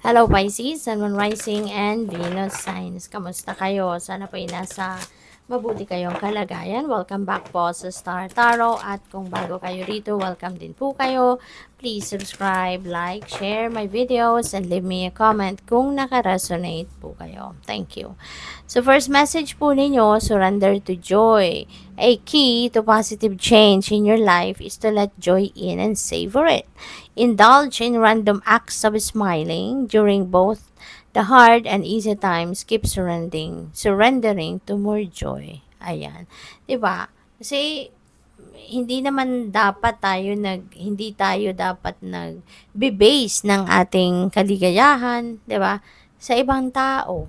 Hello Pisces, Sun, Moon Rising, and Venus Signs. Kamusta kayo? Sana po ay nasa mabuti kayong kalagayan. Welcome back po sa Star Tarot. At kung bago kayo rito, welcome din po kayo. Please subscribe, like, share my videos, and leave me a comment kung naka-resonate po kayo. Thank you. So first message po ninyo, surrender to joy. A key to positive change in your life is to let joy in and savor it. Indulge in random acts of smiling during both the hard and easy times. Keep surrendering to more joy. Ayan. 'Di ba? Kasi hindi tayo dapat nag-base ng ating kaligayahan, 'di ba? Sa ibang tao.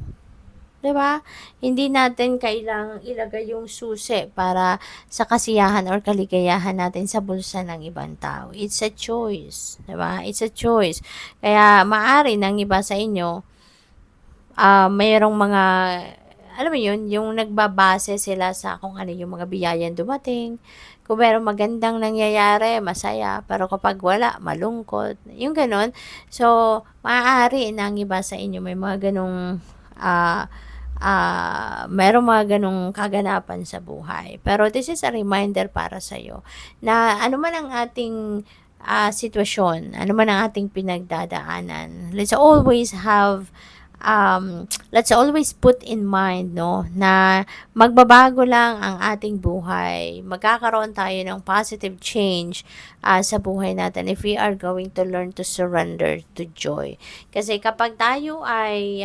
'Di ba? Hindi natin kailangang ilagay yung susi para sa kasiyahan or kaligayahan natin sa bulsa ng ibang tao. It's a choice, 'di ba? It's a choice. Kaya maaari ng iba sa inyo, mayroong mga alam mo yun, yung nagbabase sila sa kung ano yung mga biyayang dumating. Kung merong magandang nangyayari, masaya. Pero kapag wala, malungkot. Yung ganon. So, maaari ng iba sa inyo may mga ganong merong mga ganong kaganapan sa buhay. Pero this is a reminder para sa'yo na ano man ang ating sitwasyon, ano man ang ating pinagdadaanan, let's always put in mind, no, na magbabago lang ang ating buhay. Magkakaroon tayo ng positive change sa buhay natin if we are going to learn to surrender to joy. Kasi kapag tayo ay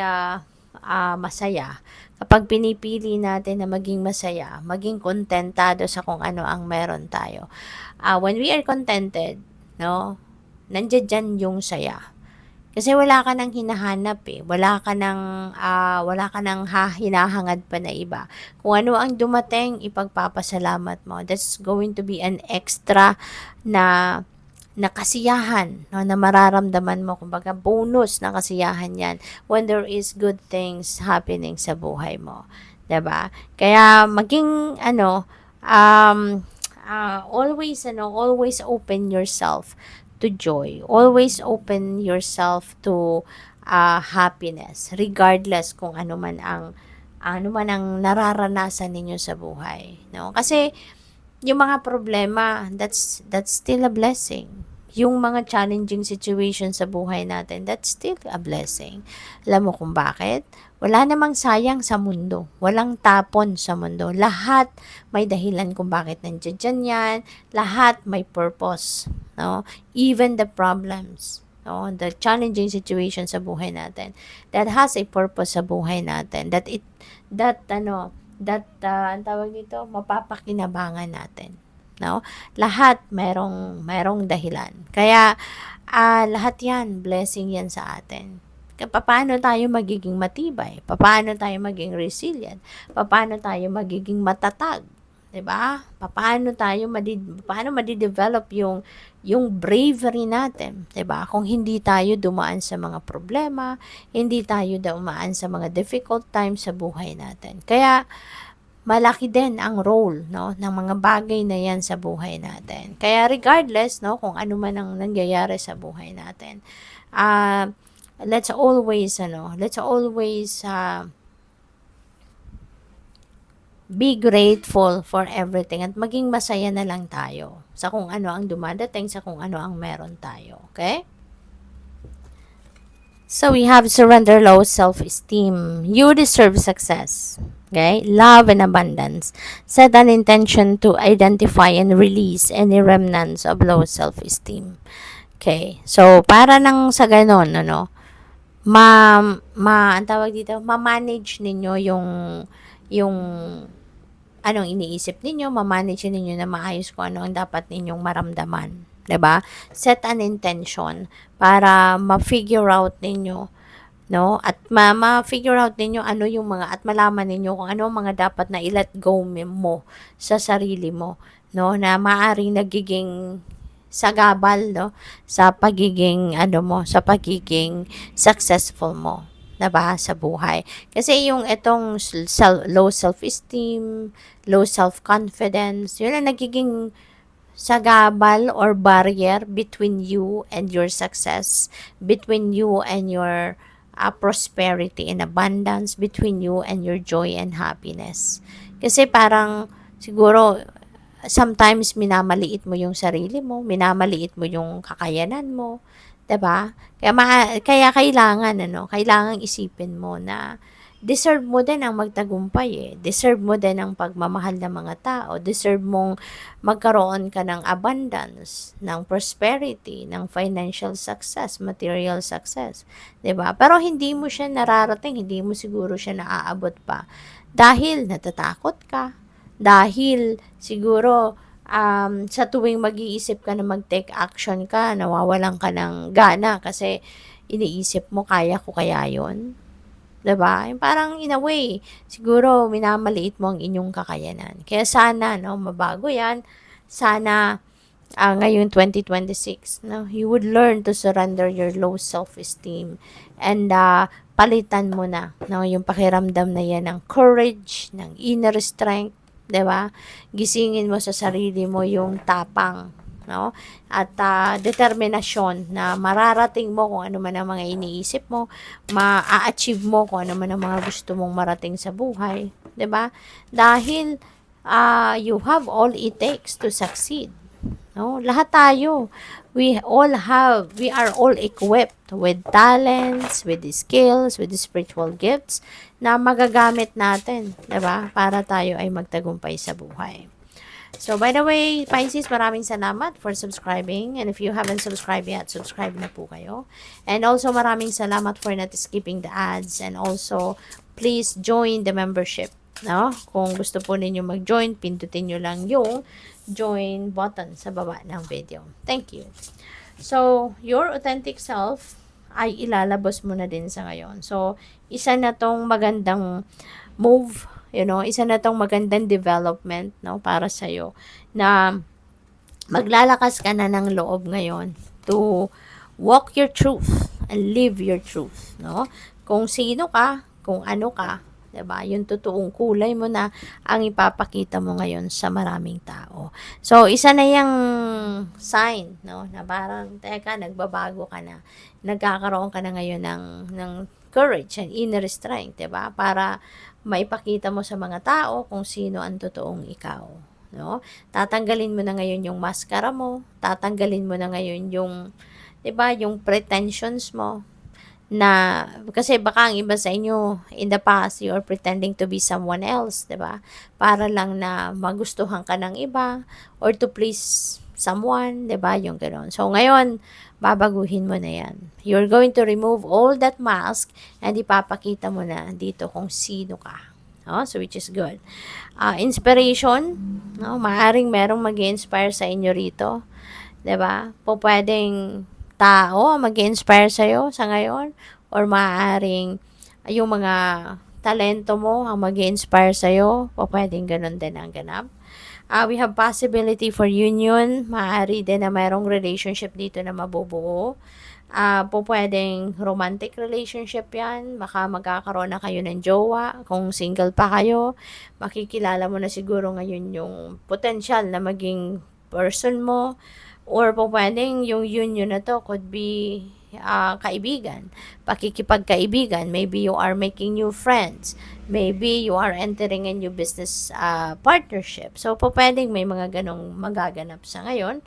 masaya, kapag pinipili natin na maging masaya, maging kontentado sa kung ano ang meron tayo. When we are contented, no, nandiyan dyan yung saya. Kasi wala ka nang hinahanap eh. Wala ka nang hinahangad pa na iba. Kung ano ang dumating, ipagpapasalamat mo. That's going to be an extra na kasiyahan, no, na mararamdaman mo. Kumbaga, bonus na kasiyahan yan when there is good things happening sa buhay mo. 'Di ba? Kaya maging, always open yourself to joy. Always open yourself to happiness, regardless kung ano man ang nararanasan ninyo sa buhay, no? Kasi yung mga problema, that's still a blessing. Yung mga challenging situation sa buhay natin, that's still a blessing. Alam mo kung bakit? Wala namang sayang sa mundo. Walang tapon sa mundo. Lahat may dahilan kung bakit nandiyan yan. Lahat may purpose. No? Even the problems. No? The challenging situation sa buhay natin. That has a purpose sa buhay natin. Ang tawag dito, mapapakinabangan natin. No? Lahat merong dahilan. Kaya lahat 'yan, blessing 'yan sa atin. Paano tayo magiging matibay? Paano tayo maging resilient? Paano tayo magiging matatag? 'Di ba? Paano madi-develop yung bravery natin, 'di ba? Kung hindi tayo dumaan sa mga problema, hindi tayo dumaan sa mga difficult times sa buhay natin. Kaya malaki din ang role, no, ng mga bagay na yan sa buhay natin. Kaya regardless, no, kung ano man ang nangyayari sa buhay natin, uh, let's always be grateful for everything at maging masaya na lang tayo sa kung ano ang dumadating, sa kung ano ang meron tayo. Okay? So we have surrender low self-esteem. You deserve success. Okay? Love and abundance. Set an intention to identify and release any remnants of low self-esteem. Okay? So, para nang sa ganon, ang tawag dito, ma-manage ninyo yung anong iniisip ninyo, ma-manage ninyo na maayos kung ano ang dapat ninyong maramdaman. 'Di ba? Set an intention para ma-figure out ninyo, no? At ma-figure out ninyo ano yung mga at malaman ninyo kung ano ang mga dapat na i-let go mo sa sarili mo, no? Na maaring nagiging sagabal, no, sa pagiging sa pagiging successful mo, 'di ba, sa buhay. Kasi yung itong low self-esteem, low self-confidence, yun ang nagiging sagabal or barrier between you and your success, between you and your prosperity and abundance, between you and your joy and happiness. Kasi parang siguro sometimes minamaliit mo yung sarili mo, minamaliit mo yung kakayanan mo, 'di ba? Kaya kailangan isipin mo na deserve mo din ang magtagumpay eh. Deserve mo din ang pagmamahal ng mga tao. Deserve mong magkaroon ka ng abundance, ng prosperity, ng financial success, material success. 'Di ba? Pero hindi mo siya nararating, hindi mo siguro siya naaabot pa dahil natatakot ka, dahil siguro sa tuwing mag-iisip ka na mag-take action ka, nawawalan ka ng gana kasi iniisip mo, kaya ko kaya yun? 'Di ba? Yung parang in a way, siguro minamaliit mo ang inyong kakayanan. Kaya sana, no, mabago yan. Sana ngayon 2026, no, you would learn to surrender your low self-esteem and palitan mo na, no, yung pakiramdam na yan ng courage, ng inner strength, 'di ba? Gisingin mo sa sarili mo yung tapang, no? At determinasyon na mararating mo kung ano man ang mga iniisip mo, ma-achieve mo kung ano man ang mga gusto mong marating sa buhay, 'di ba? Dahil you have all it takes to succeed. No, lahat tayo. We are all equipped with talents, with the skills, with the spiritual gifts na magagamit natin, 'di ba? Para tayo ay magtagumpay sa buhay. So, by the way, Pisces, maraming salamat for subscribing. And if you haven't subscribed yet, subscribe na po kayo. And also, maraming salamat for not skipping the ads. And also, please join the membership. No? Kung gusto po ninyo mag-join, pindutin nyo lang yung join button sa baba ng video. Thank you. So, your authentic self ay ilalabas mo na din sa ngayon. So, isa na tong magandang move, isa na tong magandang development, no, para sa'yo, na maglalakas ka na ng loob ngayon to walk your truth and live your truth, no? Kung sino ka, kung ano ka, 'di ba? Yung totoong kulay mo na ang ipapakita mo ngayon sa maraming tao. So, isa na yung sign, no, na parang teka, nagbabago ka na. Nagkakaroon ka na ngayon ng courage and inner strength, 'di ba? Para maipakita mo sa mga tao kung sino ang totoong ikaw, no? Tatanggalin mo na ngayon yung maskara mo, tatanggalin mo na ngayon yung, 'di ba, yung pretensions mo, na kasi baka ang iba sa inyo in the past you are pretending to be someone else, 'di ba? Para lang na magustuhan ka ng iba or to please someone, 'di ba? Yung ganoon. So ngayon, babaguhin mo na 'yan. You're going to remove all that mask and ipapakita mo na dito kung sino ka. No? So which is good. Inspiration, no? Maaring merong mag-inspire sa inyo rito, 'di ba? Pwedeng tao ang mag-inspire sa'yo sa ngayon, or maaaring yung mga talento mo ang mag-inspire sa'yo, pwedeng ganun din ang ganap. We have possibility for union, maaari din na mayroong relationship dito na mabubuo. Pwedeng romantic relationship yan, baka magkakaroon na kayo ng jowa, kung single pa kayo, makikilala mo na siguro ngayon yung potential na maging person mo. Or pwedeng yung union na to could be kaibigan, pakikipagkaibigan. Maybe you are making new friends. Maybe you are entering a new business partnership. So, pwedeng may mga ganong magaganap sa ngayon.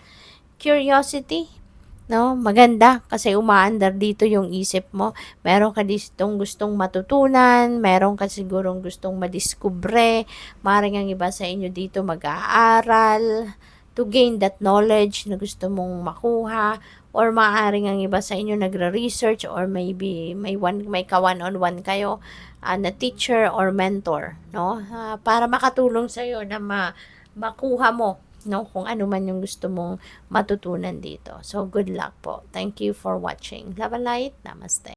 Curiosity, no? Maganda kasi umaandar dito yung isip mo. Meron ka ditong gustong matutunan, meron ka sigurong gustong madiskubre. Maring ang iba sa inyo dito mag-aaral to gain that knowledge na gusto mong makuha, or maaaring ang iba sa inyo nagre-research, or maybe may ka-one-on-one kayo na teacher or mentor, no? Para makatulong sa iyo na makuha mo, no, kung ano man yung gusto mong matutunan dito. So good luck po. Thank you for watching. Love and light. Namaste.